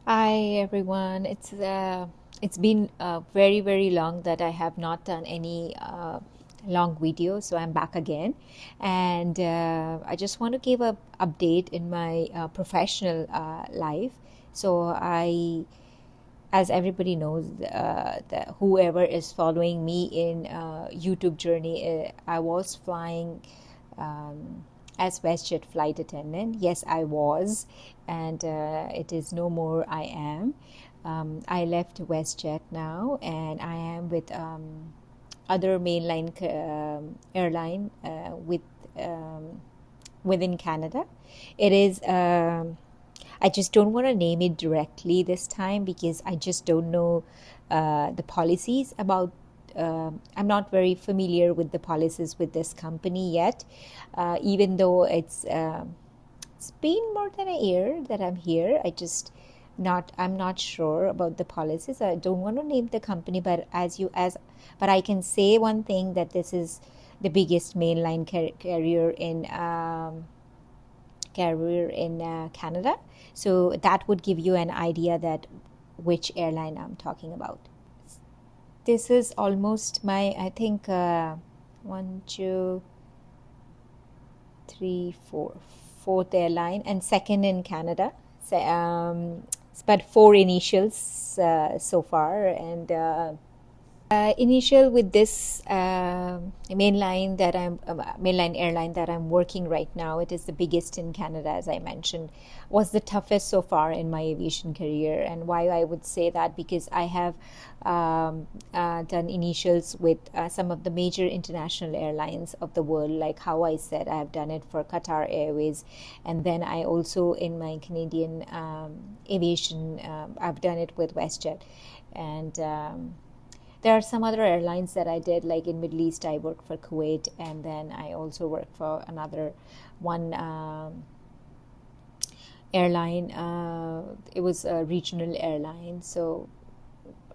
Hi everyone. It's been very long that I have not done any long video, so I'm back again, and I just want to give a update in my professional life. So as everybody knows, whoever is following me in YouTube journey, I was flying. As WestJet flight attendant. Yes, I was, and it is no more. I am. I left WestJet now, and I am with other mainline airline um, within Canada. It is. I just don't want to name it directly this time because I just don't know the policies about. I'm not very familiar with the policies with this company yet, even though it's been more than a year that I'm here. I'm not sure about the policies. I don't want to name the company, but but I can say one thing, that this is the biggest mainline carrier in Canada. So that would give you an idea that which airline I'm talking about. This is almost my, I think, one, two, three, fourth airline, and second in Canada. So, but four initials so far, and initial with this mainline airline that I'm working right now. It is the biggest in Canada, as I mentioned, was the toughest so far in my aviation career. And why I would say that, because I have done initials with some of the major international airlines of the world. Like how I said, I have done it for Qatar Airways, and then I also, in my Canadian aviation, I've done it with WestJet. And there are some other airlines that I did, like in Middle East, I worked for Kuwait, and then I also worked for another one airline. It was a regional airline, so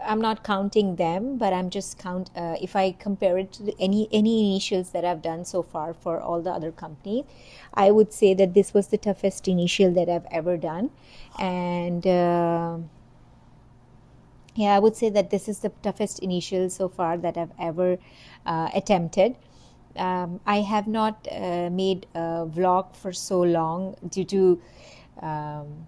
I'm not counting them, but I'm just if I compare it to any initials that I've done so far for all the other companies, I would say that this was the toughest initial that I've ever done, and. Yeah, I would say that this is the toughest initial so far that I've ever attempted. I have not made a vlog for so long due to um,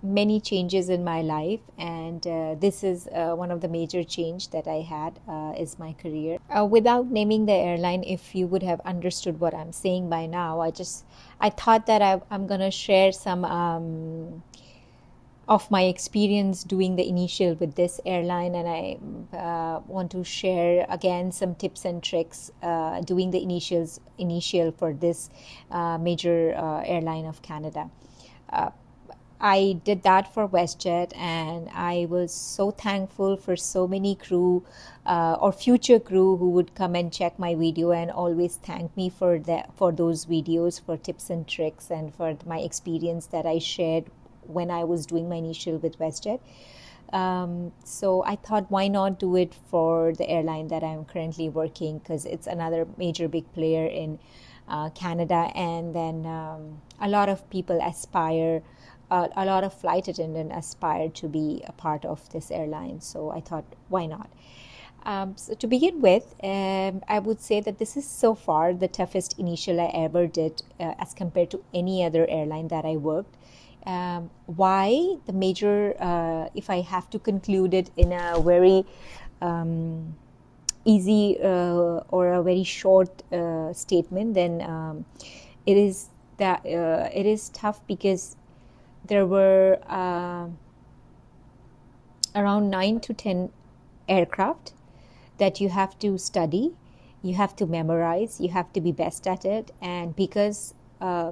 many changes in my life, and this is one of the major change that I had is my career. Without naming the airline, if you would have understood what I'm saying by now, I thought that I'm gonna share some of my experience doing the initial with this airline, and I want to share again some tips and tricks doing the initial for this major airline of Canada. Uh, I did that for WestJet, and I was so thankful for so many crew or future crew who would come and check my video and always thank me for those videos, for tips and tricks, and for my experience that I shared when I was doing my initial with WestJet. So I thought, why not do it for the airline that I'm currently working, because it's another major big player in Canada, and then a lot of people aspire, a lot of flight attendants aspire to be a part of this airline. So I thought, why not? So to begin with, I would say that this is so far the toughest initial I ever did as compared to any other airline that I worked. Why the major, if I have to conclude it in a very easy or a very short statement, then it is that it is tough because there were around 9 to 10 aircraft that you have to study, you have to memorize, you have to be best at it. And because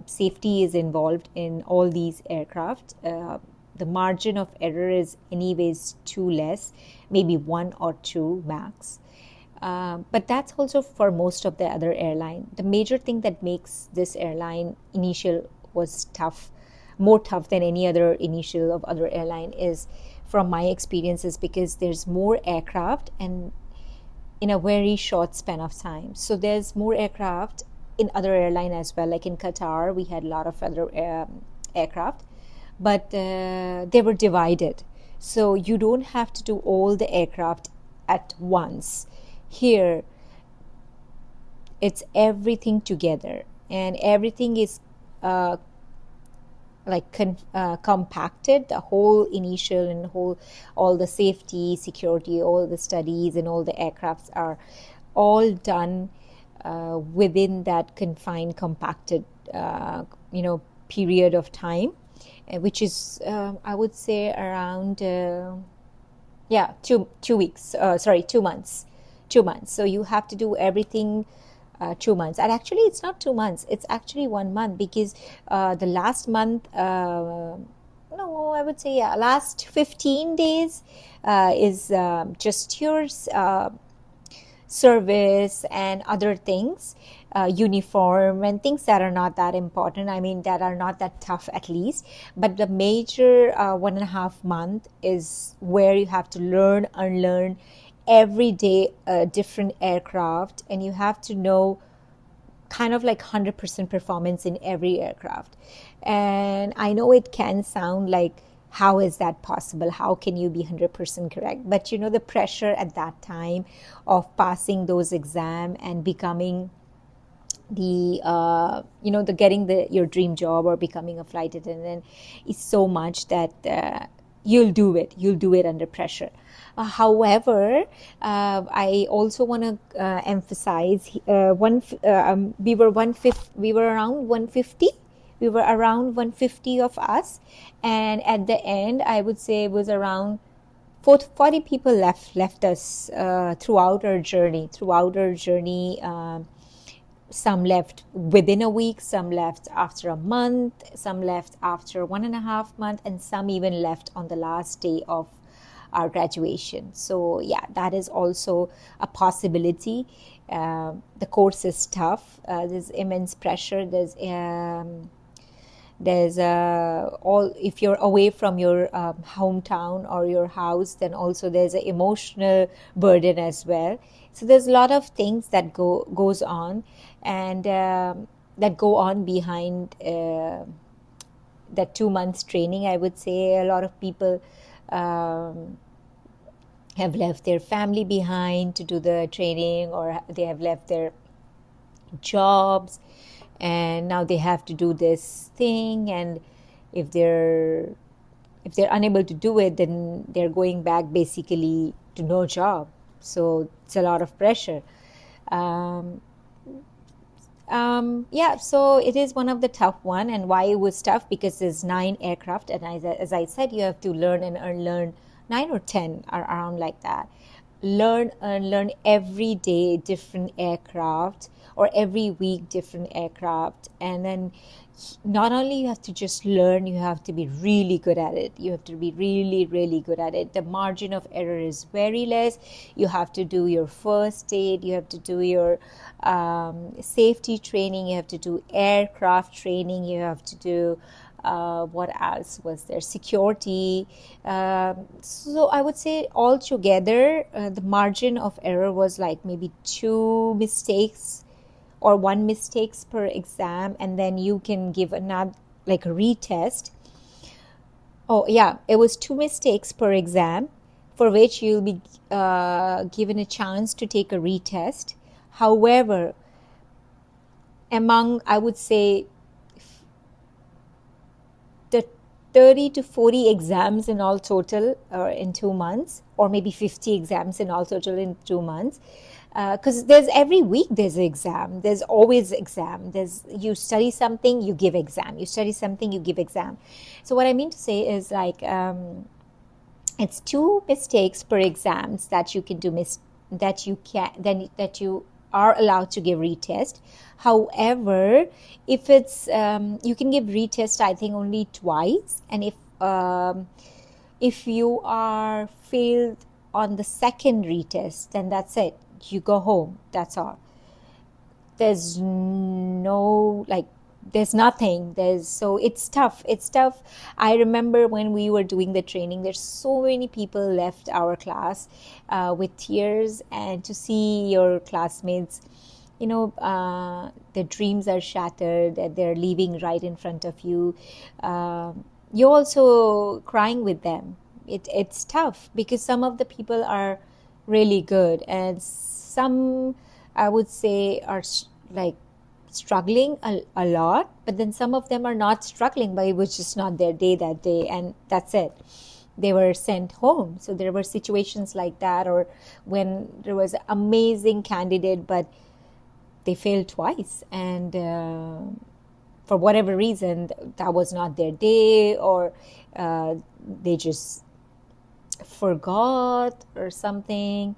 safety is involved in all these aircraft, the margin of error is anyways too less, maybe one or two max. But that's also for most of the other airline. The major thing that makes this airline initial was tough, more tough than any other initial of other airline, is from my experiences, because there's more aircraft and in a very short span of time. So there's more aircraft in other airline as well. Like in Qatar, we had a lot of other aircraft, but they were divided. So you don't have to do all the aircraft at once. Here, it's everything together, and everything is uh, compacted. The whole initial and whole, all the safety, security, all the studies, and all the aircrafts are all done within that confined, compacted, period of time, which is, I would say, around 2 weeks. Sorry, 2 months. 2 months. So you have to do everything 2 months. And actually, it's not 2 months. It's actually 1 month, because the last month, no, I would say, last 15 days is just your service and other things, uniform and things that are not that important. I mean, that are not that tough, at least. But the major 1.5 month is where you have to learn, unlearn every day a different aircraft, and you have to know kind of like 100% performance in every aircraft. And I know it can sound like, how is that possible? How can you be 100% correct? But the pressure at that time of passing those exams and becoming the getting your dream job or becoming a flight attendant is so much that you'll do it under pressure. However, I also want to emphasize, we were around 150. We were around 150 of us, and at the end, I would say it was around 40 people left us throughout our journey. Some left within a week, some left after a month, some left after 1.5 months, and some even left on the last day of our graduation. So yeah, that is also a possibility. The course is tough. There's immense pressure. There's all, if you're away from your hometown or your house, then also there's an emotional burden as well. So there's a lot of things that goes on, and that go on behind that 2 months training. I would say a lot of people have left their family behind to do the training, or they have left their jobs, and now they have to do this thing. And if they're unable to do it, then they're going back basically to no job. So it's a lot of pressure. So it is one of the tough one. And why it was tough? Because there's 9 aircraft, and as I said, you have to learn and unlearn 9 or 10 are around like that. Learn every day different aircraft, or every week different aircraft. And then not only you have to just learn, you have to be really good at it. You have to be really, really good at it. The margin of error is very less. You have to do your first aid, you have to do your safety training, you have to do aircraft training, you have to do what else was there? Security. So I would say altogether, the margin of error was like maybe 2 mistakes or 1 mistakes per exam, and then you can give another, like a retest. Oh yeah, it was 2 mistakes per exam, for which you'll be given a chance to take a retest. However, among, I would say, the 30 to 40 exams in all total in 2 months, or maybe 50 exams in all total in 2 months, because there's every week there's an exam. There's always exam. You study something, you give exam. You study something, you give exam. So what I mean to say is, like, it's 2 mistakes per exams that you can do that you are allowed to give retest. However, if it's you can give retest, I think, only twice, and if you are failed on the second retest, then that's it. You go home. That's all. There's no, like, there's nothing. So it's tough. I remember when we were doing the training, there's so many people left our class with tears, and to see your classmates, their dreams are shattered, and they're leaving right in front of you. you're also crying with them. It's tough because some of the people are really good, and some, I would say, are like struggling a lot, but then some of them are not struggling, but it was just not their day that day, and that's it. They were sent home. So there were situations like that, or when there was an amazing candidate, but they failed twice, and for whatever reason, that was not their day, or they just forgot or something.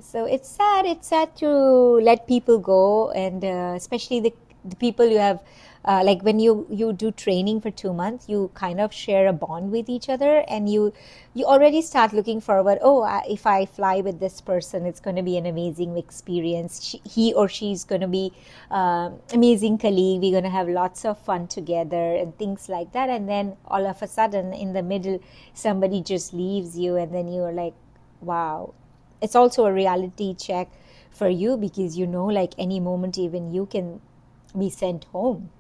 So it's sad. It's sad to let people go, and especially the people you have. Like when you do training for 2 months, you kind of share a bond with each other, and you already start looking forward. Oh, if I fly with this person, it's going to be an amazing experience. He or she's going to be amazing colleague. We're going to have lots of fun together and things like that. And then all of a sudden, in the middle, somebody just leaves you, and then you're like, wow. It's also a reality check for you, because like any moment even you can be sent home.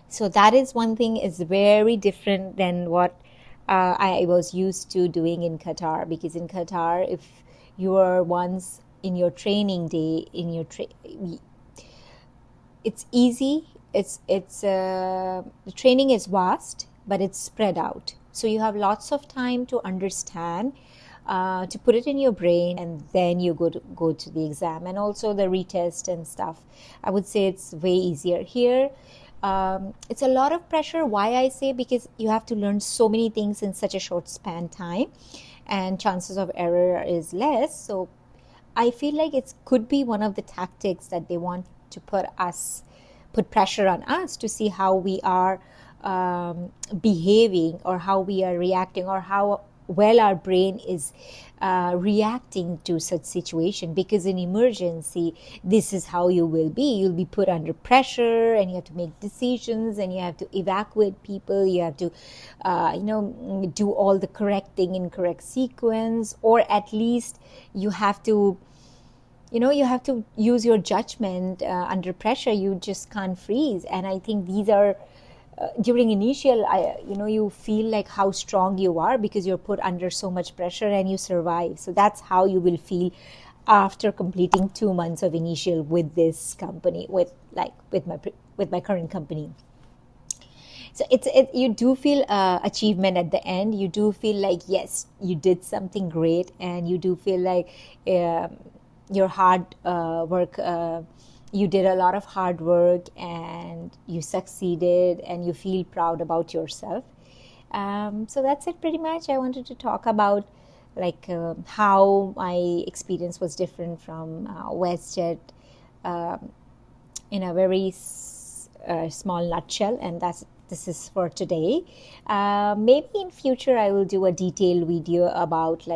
So that is one thing, is very different than what I was used to doing in Qatar. Because in Qatar, if you are once in your training day, it's easy. The training is vast, but it's spread out. So you have lots of time to understand, to put it in your brain, and then you go to the exam, and also the retest and stuff. I would say it's way easier here. It's a lot of pressure. Why I say? Because you have to learn so many things in such a short span time, and chances of error is less. So I feel like it could be one of the tactics that they want to put pressure on us, to see how we are behaving, or how we are reacting, or how well our brain is reacting to such situation. Because in emergency, this is how you will be. You'll be put under pressure, and you have to make decisions, and you have to evacuate people. You have to do all the correct thing in correct sequence, or at least you have to use your judgment under pressure. You just can't freeze. And I think these are during initial, you feel like how strong you are, because you're put under so much pressure and you survive. So that's how you will feel after completing 2 months of initial with this company, with my current company. So you do feel achievement at the end. You do feel like, yes, you did something great, and you do feel like your hard work. You did a lot of hard work, and you succeeded, and you feel proud about yourself. So that's it pretty much. I wanted to talk about how my experience was different from WestJet, in a very small nutshell, and this is for today. Maybe in future I will do a detailed video about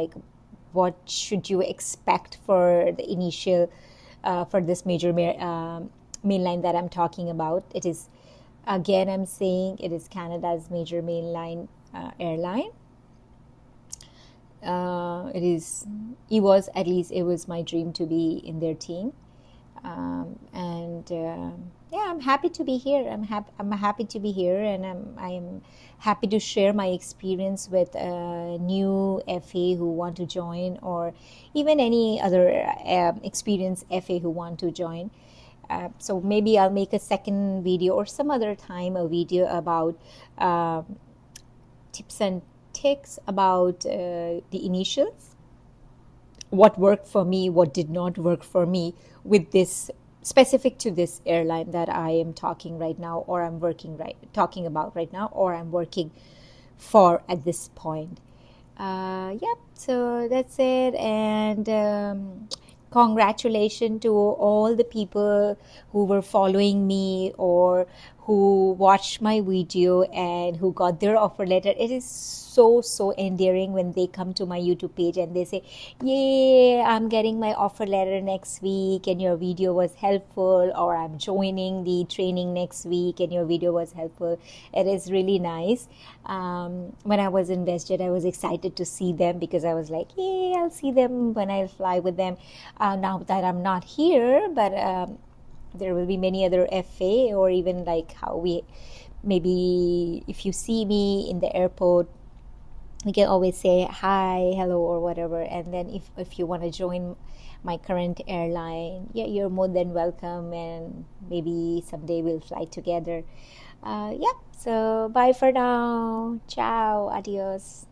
what should you expect for the initial for this major mainline that I'm talking about. It is, again, I'm saying it is Canada's major mainline airline. It was my dream to be in their team. I'm happy to be here. I'm happy to be here, and I'm happy to share my experience with a new FA who want to join, or even any other experienced FA who want to join. So maybe I'll make a second video, or some other time a video about tips and tricks about the initials. What worked for me, what did not work for me with this, specific to this airline that I am talking right now, or I'm talking about right now, or I'm working for at this point. So that's it. And congratulations to all the people who were following me, or who watched my video and who got their offer letter. It is so endearing when they come to my YouTube page and they say, "Yay, I'm getting my offer letter next week, and your video was helpful," or "I'm joining the training next week and your video was helpful." It is really nice. When I was in WestJet, I was excited to see them, because I was like, "Yay, I'll see them when I fly with them." Now that I'm not here, but there will be many other FA, or even like how we maybe if you see me in the airport, we can always say hi, hello, or whatever. And then if you want to join my current airline, yeah, you're more than welcome, and maybe someday we'll fly together. Yeah, so bye for now. Ciao, adios.